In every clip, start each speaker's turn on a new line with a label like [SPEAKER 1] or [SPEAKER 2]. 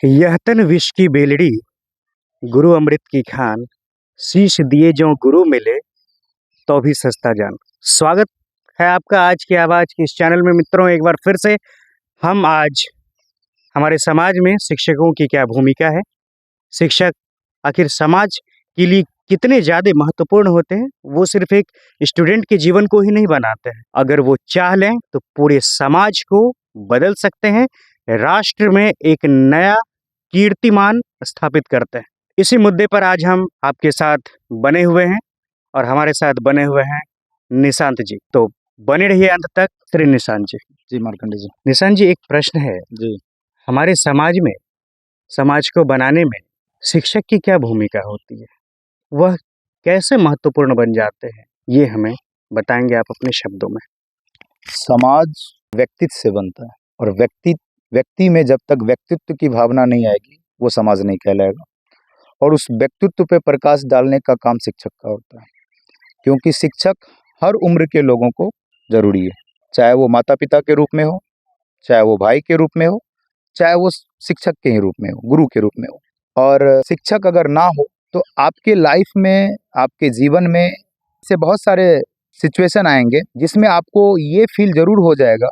[SPEAKER 1] यह तन विष की बेलड़ी, गुरु अमृत की खान, शीश दिए जो गुरु मिले, तो भी सस्ता जान। स्वागत है आपका आज की आवाज़ की इस चैनल में मित्रों। एक बार फिर से हम आज हमारे समाज में शिक्षकों की क्या भूमिका है, शिक्षक आखिर समाज के लिए कितने ज़्यादा महत्वपूर्ण होते हैं। वो सिर्फ एक स्टूडेंट के जीवन को ही नहीं बनाते हैं, अगर वो चाह लें तो पूरे समाज को बदल सकते हैं, राष्ट्र में एक नया कीर्तिमान स्थापित करते हैं। इसी मुद्दे पर आज हम आपके साथ बने हुए हैं और हमारे साथ बने हुए हैं निशांत जी। तो बने रहिए अंत तक। श्री निशांत जी।
[SPEAKER 2] जी मार्कंडे जी।
[SPEAKER 1] निशांत जी, एक प्रश्न है
[SPEAKER 2] जी।
[SPEAKER 1] हमारे समाज में, समाज को बनाने में शिक्षक की क्या भूमिका होती है, वह कैसे महत्वपूर्ण बन जाते हैं, ये हमें बताएंगे आप अपने शब्दों में।
[SPEAKER 2] समाज व्यक्तित्व से बनता है और व्यक्ति में जब तक व्यक्तित्व की भावना नहीं आएगी वो समाज नहीं कहलाएगा। और उस व्यक्तित्व पे प्रकाश डालने का काम शिक्षक का होता है, क्योंकि शिक्षक हर उम्र के लोगों को जरूरी है, चाहे वो माता पिता के रूप में हो, चाहे वो भाई के रूप में हो, चाहे वो शिक्षक के ही रूप में हो, गुरु के रूप में हो। और शिक्षक अगर ना हो तो आपके लाइफ में, आपके जीवन में से बहुत सारे सिचुएशन आएंगे जिसमें आपको ये फील जरूर हो जाएगा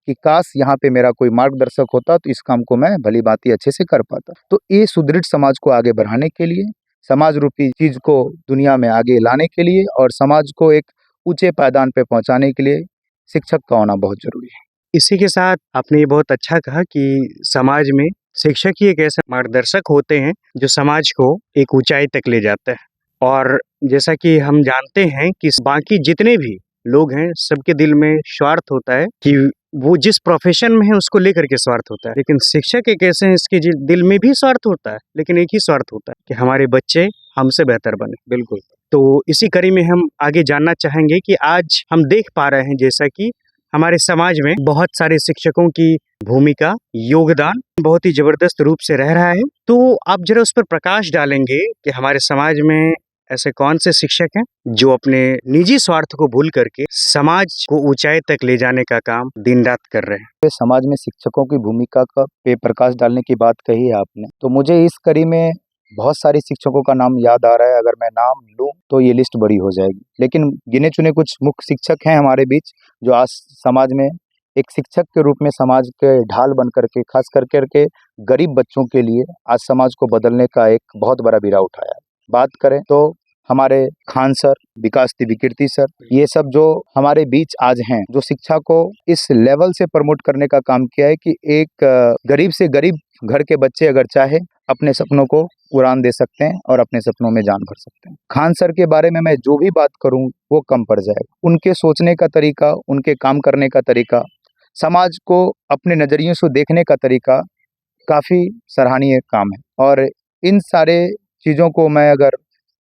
[SPEAKER 2] कि काश यहाँ पे मेरा कोई मार्गदर्शक होता तो इस काम को मैं भली भांति अच्छे से कर पाता। तो ये सुदृढ़ समाज को आगे बढ़ाने के लिए, समाज रूपी चीज को दुनिया में आगे लाने के लिए और समाज को एक ऊंचे पायदान पे पहुंचाने के लिए शिक्षक का होना बहुत जरूरी है।
[SPEAKER 1] इसी के साथ आपने ये बहुत अच्छा कहा कि समाज में शिक्षक ही एक ऐसा मार्गदर्शक होते हैं जो समाज को एक ऊंचाई तक ले जाते हैं। और जैसा कि हम जानते हैं कि बाकी जितने भी लोग हैं, सबके दिल में स्वार्थ होता है कि वो जिस प्रोफेशन में है उसको लेकर के स्वार्थ होता है, लेकिन शिक्षक एक ऐसे हैं इसके दिल में भी स्वार्थ होता है, लेकिन एक ही स्वार्थ होता है कि हमारे बच्चे हमसे बेहतर बने। बिल्कुल। तो इसी कड़ी में हम आगे जानना चाहेंगे कि आज हम देख पा रहे हैं जैसा कि हमारे समाज में बहुत सारे शिक्षकों की भूमिका, योगदान बहुत ही जबरदस्त रूप से रह रहा है। तो आप जरा उस पर प्रकाश डालेंगे कि हमारे समाज में ऐसे कौन से शिक्षक हैं जो अपने निजी स्वार्थ को भूल करके समाज को ऊंचाई तक ले जाने का काम दिन रात कर रहे हैं।
[SPEAKER 2] समाज में शिक्षकों की भूमिका का पे प्रकाश डालने की बात कही है आपने, तो मुझे इस कड़ी में बहुत सारे शिक्षकों का नाम याद आ रहा है। अगर मैं नाम लूं तो ये लिस्ट बड़ी हो जाएगी, लेकिन गिने चुने कुछ मुख्य शिक्षक हैं हमारे बीच जो आज समाज में एक शिक्षक के रूप में समाज के ढाल बन करके, खास करके गरीब बच्चों के लिए आज समाज को बदलने का एक बहुत बड़ा बीड़ा उठाया है। बात करें तो हमारे खान सर, विकास विकृति सर, ये सब जो हमारे बीच आज हैं, जो शिक्षा को इस लेवल से प्रमोट करने का काम किया है कि एक गरीब से गरीब घर के बच्चे अगर चाहे अपने सपनों को उड़ान दे सकते हैं और अपने सपनों में जान भर सकते हैं। खान सर के बारे में मैं जो भी बात करूं वो कम पड़ जाएगा। उनके सोचने का तरीका, उनके काम करने का तरीका, समाज को अपने नजरियों से देखने का तरीका काफी सराहनीय काम है। और इन सारे चीजों को मैं अगर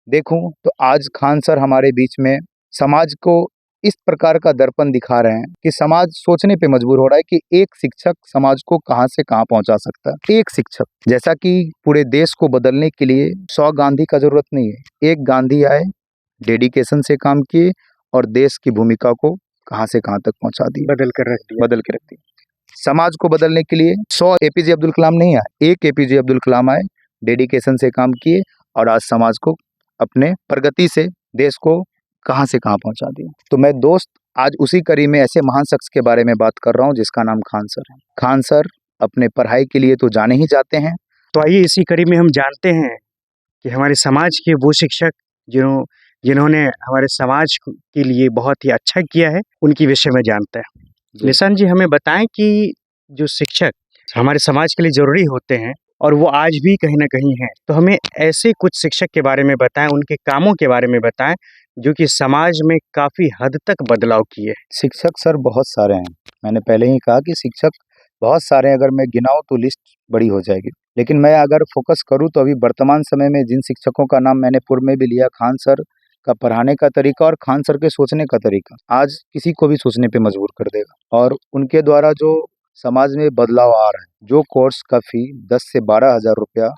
[SPEAKER 2] देखूं तो आज खान सर हमारे बीच में समाज को इस प्रकार का दर्पण दिखा रहे हैं कि समाज सोचने पे मजबूर हो रहा है कि एक शिक्षक समाज को कहां से कहां पहुंचा सकता है। एक शिक्षक, जैसा कि पूरे देश को बदलने के लिए 100 गांधी का जरूरत नहीं है, एक गांधी आए, डेडिकेशन से काम किए और देश की भूमिका को कहां से कहां तक पहुंचा दी, बदल के रख दी। समाज को बदलने के लिए 100 एपीजे अब्दुल कलाम नहीं आए, एक एपीजे अब्दुल कलाम आए, डेडिकेशन से काम किए और आज समाज को अपने प्रगति से देश को कहां से कहां पहुंचा दिया। तो मैं दोस्त आज उसी कड़ी में ऐसे महान शख्स के बारे में बात कर रहा हूं जिसका नाम खान सर है। खान सर अपने पढ़ाई के लिए तो जाने ही जाते हैं।
[SPEAKER 1] तो आइए इसी कड़ी में हम जानते हैं कि हमारे समाज के वो शिक्षक जिन्होंने हमारे समाज के लिए बहुत ही अच्छा किया है, उनकी विषय में जानते हैं। निशांत जी, हमें बताएं कि जो शिक्षक हमारे समाज के लिए जरूरी होते हैं और वो आज भी कहीं ना कहीं हैं, तो हमें ऐसे कुछ शिक्षक के बारे में बताएं, उनके कामों के बारे में बताएं जो कि समाज में काफी हद तक बदलाव किए।
[SPEAKER 2] शिक्षक सर बहुत सारे हैं, मैंने पहले ही कहा कि शिक्षक बहुत सारे हैं, अगर मैं गिनाऊं तो लिस्ट बड़ी हो जाएगी, लेकिन मैं अगर फोकस करूं तो अभी वर्तमान समय में जिन शिक्षकों का नाम मैंने पूर्व में भी लिया, खान सर का पढ़ाने का तरीका और खान सर के सोचने का तरीका आज किसी को भी सोचने पे मजबूर कर देगा। और उनके द्वारा जो समाज में बदलाव आ रहा है, जो कोर्स का फी 10 से 12 हजार रुपया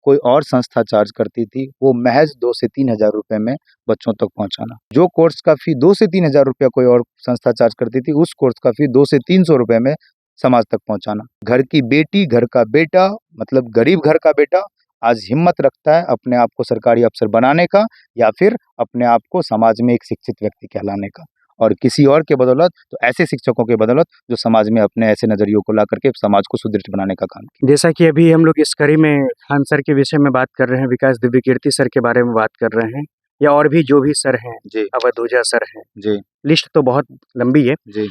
[SPEAKER 2] कोई और संस्था चार्ज करती थी, वो महज 2 से 3 हजार रुपये में बच्चों तक पहुंचाना। जो कोर्स का फी 2 से 3 हजार रुपया कोई और संस्था चार्ज करती थी, उस कोर्स का फी 2 से 300 रुपये में समाज तक पहुंचाना। घर की बेटी, घर का बेटा, मतलब गरीब घर का बेटा आज हिम्मत रखता है अपने आप को सरकारी अफसर बनाने का या फिर अपने आप को समाज में एक शिक्षित व्यक्ति कहलाने का, और किसी और के बदौलत, तो ऐसे शिक्षकों के बदौलत जो समाज में अपने ऐसे नजरियों को ला करके समाज को सुदृढ़ बनाने का काम किया।
[SPEAKER 1] जैसा कि अभी हम लोग इस कड़ी में खान सर के विषय में बात कर रहे हैं, विकास दिव्य कीर्ति सर के बारे में बात कर रहे हैं, या और भी जो भी सर हैं,
[SPEAKER 2] जी
[SPEAKER 1] अवधूजा सर हैं,
[SPEAKER 2] जी
[SPEAKER 1] लिस्ट तो बहुत लंबी है।
[SPEAKER 2] जी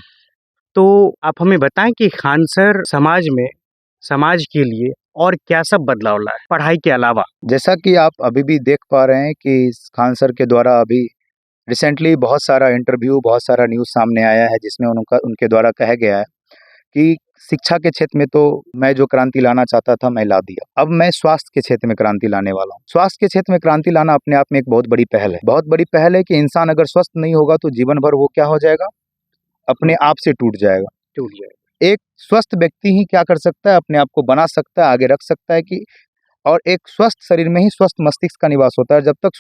[SPEAKER 1] तो आप हमें बताएं कि खान सर समाज में, समाज के लिए और क्या सब बदलाव लाए पढ़ाई के अलावा।
[SPEAKER 2] जैसा कि आप अभी भी देख पा रहे हैं कि खान सर के द्वारा अभी रिसेंटली बहुत सारा इंटरव्यू, बहुत सारा न्यूज़ सामने आया है जिसमें उनके द्वारा कहा गया है कि शिक्षा के क्षेत्र में तो मैं जो क्रांति लाना चाहता था मैं ला दिया, अब मैं स्वास्थ्य के क्षेत्र में क्रांति लाने वाला हूँ। स्वास्थ्य के क्षेत्र में क्रांति लाना अपने आप में एक बहुत बड़ी पहल है। बहुत बड़ी पहल है कि इंसान अगर स्वस्थ नहीं होगा तो जीवन भर वो क्या हो जाएगा, अपने आप से टूट जाएगा। एक स्वस्थ व्यक्ति ही क्या कर सकता है, अपने आप को बना सकता है, आगे रख सकता है कि, और एक स्वस्थ शरीर में ही स्वस्थ मस्तिष्क का निवास होता है। जब तक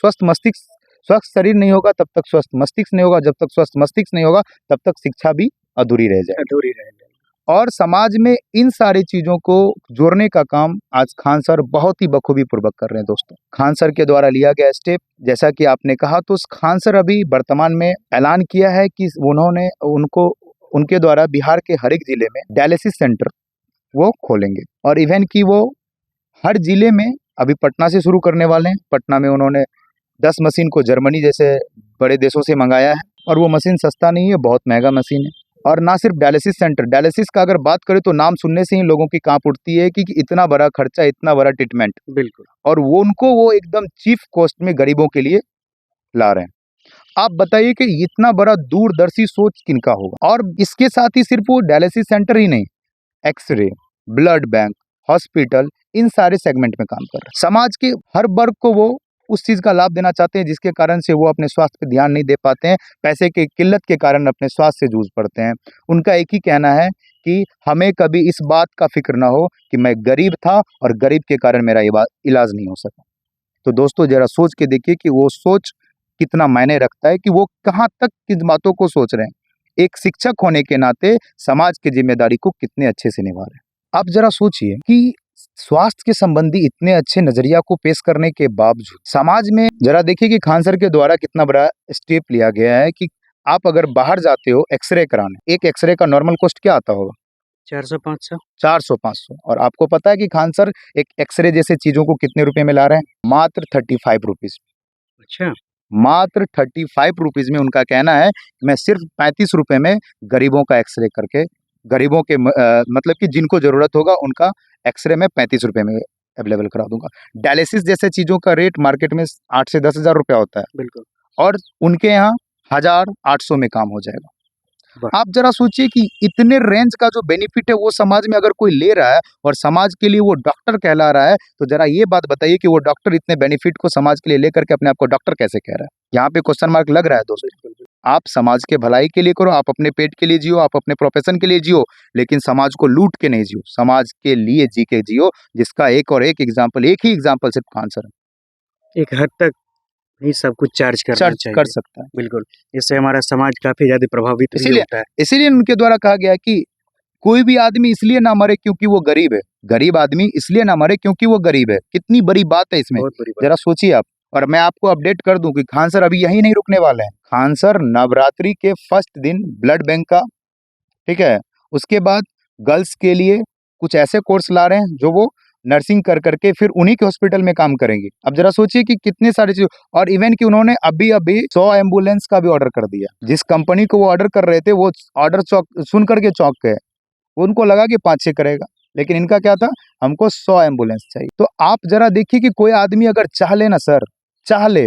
[SPEAKER 2] स्वस्थ शरीर नहीं होगा तब तक स्वस्थ मस्तिष्क नहीं होगा, जब तक स्वस्थ मस्तिष्क नहीं होगा तब तक शिक्षा भी अधूरी रह जाएगी। और समाज में इन सारी चीजों को जोड़ने का काम आज खान सर बहुत ही बखूबी पूर्वक कर रहे हैं। दोस्तों, खान सर के द्वारा लिया गया स्टेप, जैसा कि आपने कहा, तो खान सर अभी वर्तमान में ऐलान किया है कि उनके द्वारा बिहार के हर एक जिले में डायलिसिस सेंटर वो खोलेंगे, और इवन कि वो हर जिले में अभी पटना से शुरू करने वाले हैं। पटना में उन्होंने 10 मशीन को जर्मनी जैसे बड़े देशों से मंगाया है, और वो मशीन सस्ता नहीं है, बहुत महंगा मशीन है। और ना सिर्फ डायलिसिस सेंटर, डायलिसिस का अगर बात करें तो नाम सुनने से ही लोगों की कांप उठती है कि इतना बड़ा खर्चा, इतना बड़ा ट्रीटमेंट,
[SPEAKER 1] बिल्कुल,
[SPEAKER 2] और वो एकदम चीफ कॉस्ट में गरीबों के लिए ला रहे हैं। आप बताइए कि इतना बड़ा दूरदर्शी सोच किनका होगा। और इसके साथ ही सिर्फ वो डायलिसिस सेंटर ही नहीं, एक्सरे, ब्लड बैंक, हॉस्पिटल, इन सारे सेगमेंट में काम कर रहे हैं। समाज के हर वर्ग को वो उस चीज का लाभ देना चाहते हैं जिसके कारण से वो अपने स्वास्थ्य पर ध्यान नहीं दे पाते हैं, पैसे की किल्लत के कारण अपने स्वास्थ्य से जूझ पड़ते हैं। उनका एक ही कहना है कि हमें कभी इस बात का फिक्र ना हो कि मैं गरीब था और गरीब के कारण मेरा इलाज नहीं हो सका। तो दोस्तों, जरा सोच के देखिए कि वो सोच कितना मायने रखता है, कि वो कहाँ तक किन बातों को सोच रहे हैं। एक शिक्षक होने के नाते समाज की जिम्मेदारी को कितने अच्छे से निभा रहे हैं। आप जरा सोचिए कि स्वास्थ्य के संबंधी इतने अच्छे नजरिया को पेश करने के बावजूद समाज में, जरा देखिए कि खान सर के द्वारा कितना बड़ा स्टेप लिया गया है कि आप अगर बाहर जाते हो एक्सरे कराने, एक एक्सरे का नॉर्मल कॉस्ट क्या आता होगा?
[SPEAKER 1] 400-500।
[SPEAKER 2] 400-500। और आपको पता है कि खान सर एक एक्सरे जैसे चीजों को कितने रुपए में ला रहे हैं? मात्र 35 रुपीज।
[SPEAKER 1] अच्छा,
[SPEAKER 2] मात्र 35 रुपीज में उनका कहना है कि मैं सिर्फ 35 रुपए में गरीबों का एक्सरे करके, गरीबों के मतलब कि जिनको जरूरत होगा उनका एक्सरे में 35 रुपए में अवेलेबल करा दूंगा। डायलिसिस जैसे चीजों का रेट मार्केट में 8 से 10 हजार रुपया होता है,
[SPEAKER 1] बिल्कुल,
[SPEAKER 2] और उनके यहाँ 1800 में काम हो जाएगा।
[SPEAKER 1] वाह!
[SPEAKER 2] आप जरा सोचिए कि इतने रेंज का जो बेनिफिट है वो समाज में अगर कोई ले रहा है और समाज के लिए वो डॉक्टर कहला रहा है, तो जरा ये बात बताइए कि वो डॉक्टर इतने बेनिफिट को समाज के लिए लेकर के अपने आप को डॉक्टर कैसे कह रहा है? यहाँ पे क्वेश्चन मार्क लग रहा है दोस्तों। आप समाज के भलाई के लिए करो, आप अपने पेट के लिए जियो, आप अपने प्रोफेशन के लिए जियो, लेकिन समाज को लूट के नहीं जियो, समाज के लिए जी के जियो, जिसका एक ही एग्जाम्पल सिर्फ खान सर
[SPEAKER 1] एक हद तक ही सब कुछ चार्ज करना
[SPEAKER 2] चर्च
[SPEAKER 1] चाहिए।
[SPEAKER 2] कर सकता है।
[SPEAKER 1] बिल्कुल, इससे हमारा समाज काफी ज्यादा प्रभावित भी
[SPEAKER 2] इसीलिए
[SPEAKER 1] होता है।
[SPEAKER 2] इसीलिए उनके द्वारा कहा गया है कि कोई भी आदमी इसलिए ना मरे क्योंकि वो गरीब है, गरीब आदमी इसलिए ना मरे क्योंकि वो गरीब है। कितनी बड़ी बात है इसमें,
[SPEAKER 1] बहुत बड़ी बात।
[SPEAKER 2] जरा सोचिए आप। और मैं आपको अपडेट कर दूं कि खान सर अभी यही नहीं रुकने वाले हैं। खान सर नवरात्रि के फर्स्ट दिन ब्लड बैंक का, ठीक है, उसके बाद गर्ल्स के लिए कुछ ऐसे कोर्स ला रहे हैं जो वो नर्सिंग कर करके फिर उन्हीं के हॉस्पिटल में काम करेंगे। अब जरा सोचिए कि कितने सारी चीज, और इवन कि उन्होंने अभी 100 एम्बुलेंस का भी ऑर्डर कर दिया। जिस कंपनी को वो ऑर्डर कर रहे थे वो ऑर्डर सुन करके चौंक गए, उनको लगा कि 5-6 करेगा, लेकिन इनका क्या था, हमको 100 एम्बुलेंस चाहिए। तो आप जरा देखिए कि कोई आदमी अगर चाह ले ना सर, चाह ले,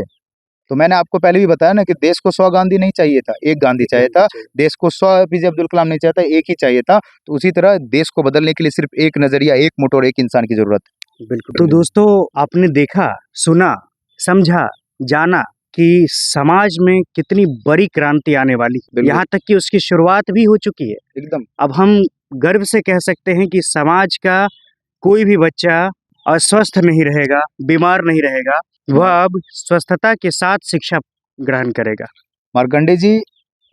[SPEAKER 2] तो मैंने आपको पहले भी बताया ना कि देश को 100 गांधी नहीं चाहिए था, एक गांधी चाहिए था। देश को 100 एपीजे अब्दुल कलाम नहीं चाहिए था, एक ही चाहिए था। तो उसी तरह देश को बदलने के लिए सिर्फ एक नजरिया, एक मोटर, एक इंसान की जरूरत है।
[SPEAKER 1] बिल्कुल। तो दोस्तों, आपने देखा, सुना, समझा, जाना कि समाज में कितनी बड़ी क्रांति आने वाली, यहाँ तक कि उसकी शुरुआत भी हो चुकी है
[SPEAKER 2] एकदम।
[SPEAKER 1] अब हम गर्व से कह सकते हैं कि समाज का कोई भी बच्चा अस्वस्थ नहीं रहेगा, बीमार नहीं रहेगा, वह अब स्वस्थता के साथ शिक्षा ग्रहण करेगा।
[SPEAKER 2] मार्कंडे जी,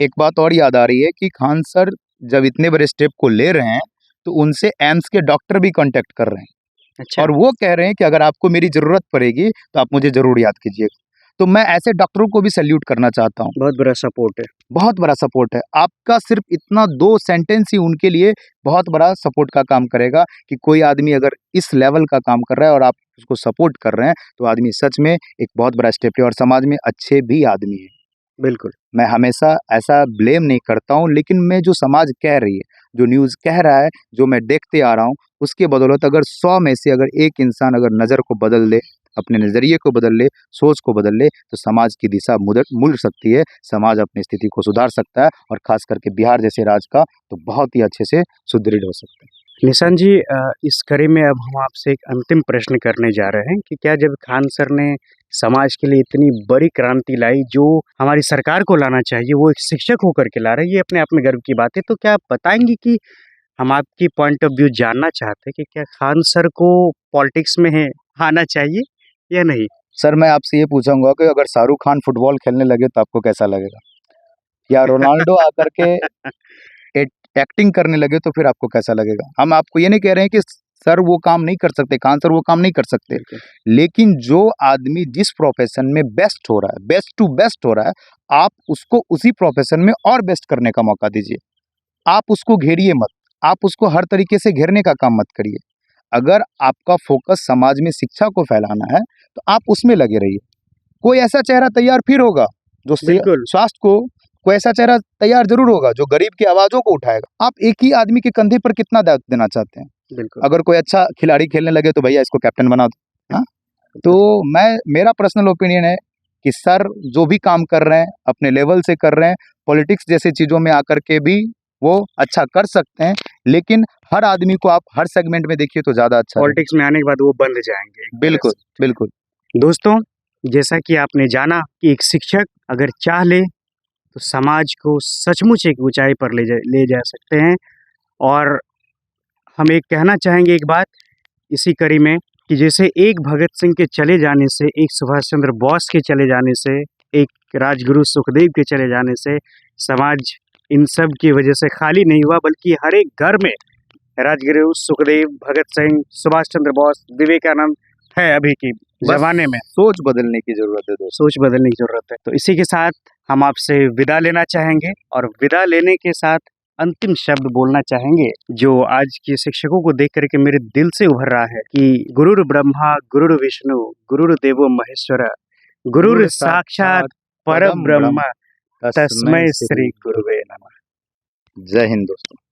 [SPEAKER 2] एक बात और याद आ रही है कि खान सर जब इतने बड़े स्टेप को ले रहे हैं तो उनसे एम्स के डॉक्टर भी कांटेक्ट कर रहे हैं
[SPEAKER 1] अच्छा।
[SPEAKER 2] और वो कह रहे हैं कि अगर आपको मेरी ज़रूरत पड़ेगी तो आप मुझे ज़रूर याद कीजिएगा। तो मैं ऐसे डॉक्टरों को भी सैल्यूट करना चाहता हूँ।
[SPEAKER 1] बहुत बड़ा सपोर्ट है।
[SPEAKER 2] बहुत बड़ा सपोर्ट है। आपका सिर्फ इतना 2 सेंटेंस ही उनके लिए बहुत बड़ा सपोर्ट का काम करेगा कि कोई आदमी अगर इस लेवल का काम कर रहा है और आप उसको सपोर्ट कर रहे हैं, तो आदमी सच में एक बहुत बड़ा स्टेप है और समाज में अच्छे भी आदमी हैं।
[SPEAKER 1] बिल्कुल।
[SPEAKER 2] मैं हमेशा ऐसा ब्लेम नहीं करता हूँ, लेकिन मैं जो समाज कह रही है, जो न्यूज़ कह रहा है, जो मैं देखते आ रहा हूँ, उसके बदौलत अगर 100 में से अगर एक इंसान अगर नज़र को बदल ले, अपने नज़रिए को बदल ले, सोच को बदल ले, तो समाज की दिशा मुड़ सकती है, समाज अपनी स्थिति को सुधार सकता है और ख़ास करके बिहार जैसे राज्य का तो बहुत ही अच्छे से सुदृढ़ हो सकता है।
[SPEAKER 1] निशांत जी, इस कड़ी में अब हम आपसे एक अंतिम प्रश्न करने जा रहे हैं कि क्या जब खान सर ने समाज के लिए इतनी बड़ी क्रांति लाई जो हमारी सरकार को लाना चाहिए, वो एक शिक्षक होकर के ला रहे हैं, ये अपने आप में गर्व की बात है। तो क्या आप बताएंगे कि हम आपकी पॉइंट ऑफ व्यू जानना चाहते हैं कि क्या खान सर को पॉलिटिक्स में आना चाहिए या नहीं?
[SPEAKER 2] सर, मैं आपसे ये पूछूँगा कि अगर शाहरुख खान फुटबॉल खेलने लगे तो आपको कैसा लगेगा? या रोनाल्डो आकर के एक्टिंग करने लगे तो फिर आपको कैसा लगेगा? हम आपको ये नहीं कह रहे हैं कि सर वो काम नहीं कर सकते, खान सर वो काम नहीं कर सकते, लेकिन जो आदमी जिस प्रोफेशन में बेस्ट हो रहा है, बेस्ट टू बेस्ट हो रहा है, आप उसको उसी प्रोफेशन में और बेस्ट करने का मौका दीजिए। आप उसको घेरिए मत, आप उसको हर तरीके से घेरने का काम मत करिए। अगर आपका फोकस समाज में शिक्षा को फैलाना है, तो आप उसमें लगे रहिए। कोई ऐसा चेहरा तैयार फिर होगा जो
[SPEAKER 1] बिल्कुल।
[SPEAKER 2] स्वास्थ्य को, कोई ऐसा चेहरा तैयार जरूर होगा जो गरीब की आवाज़ों को उठाएगा। आप एक ही आदमी के कंधे पर कितना दायित्व देना चाहते हैं?
[SPEAKER 1] बिल्कुल।
[SPEAKER 2] अगर कोई अच्छा खिलाड़ी खेलने लगे तो भैया इसको कैप्टन बना दो। हाँ? तो मेरा पर्सनल ओपिनियन है कि सर जो भी काम कर रहे हैं, अपने लेवल से कर रहे हैं, पॉलिटिक्स जैसी चीज़ों में आकर के भी वो अच्छा कर सकते हैं, लेकिन हर आदमी को आप हर सेगमेंट में देखिए तो ज़्यादा अच्छा रहेगा।
[SPEAKER 1] पॉलिटिक्स में आने के बाद वो बंद जाएँगे एक तरह
[SPEAKER 2] बिल्कुल,
[SPEAKER 1] से।
[SPEAKER 2] बिल्कुल।
[SPEAKER 1] दोस्तों, जैसा कि आपने जाना कि एक शिक्षक अगर चाह ले तो समाज को सचमुच एक ऊंचाई पर ले जा सकते हैं। और हम एक कहना चाहेंगे एक बात इसी कड़ी में कि जैसे एक भगत सिंह के चले जाने से, एक सुभाष चंद्र बोस के चले जाने से, एक राजगुरु सुखदेव के चले जाने से समाज इन सब की वजह से खाली नहीं हुआ, बल्कि हर एक घर में राजगुरु सुखदेव, भगत सिंह, सुभाष चंद्र बोस, विवेकानंद है अभी की जमाने में।
[SPEAKER 2] सोच बदलने की ज़रूरत है दोस्तों।
[SPEAKER 1] सोच बदलने की ज़रूरत है। तो इसी के साथ हम आपसे विदा लेना चाहेंगे और विदा लेने के साथ अंतिम शब्द बोलना चाहेंगे जो आज के शिक्षकों को देख करके मेरे दिल से उभर रहा है कि गुरुर् ब्रह्मा गुरुर् विष्णु गुरुर्देवो महेश्वर गुरुर् साक्षात परब्रह्म तस्मै श्री गुरुवे नमः।
[SPEAKER 2] जय हिंद दोस्तों।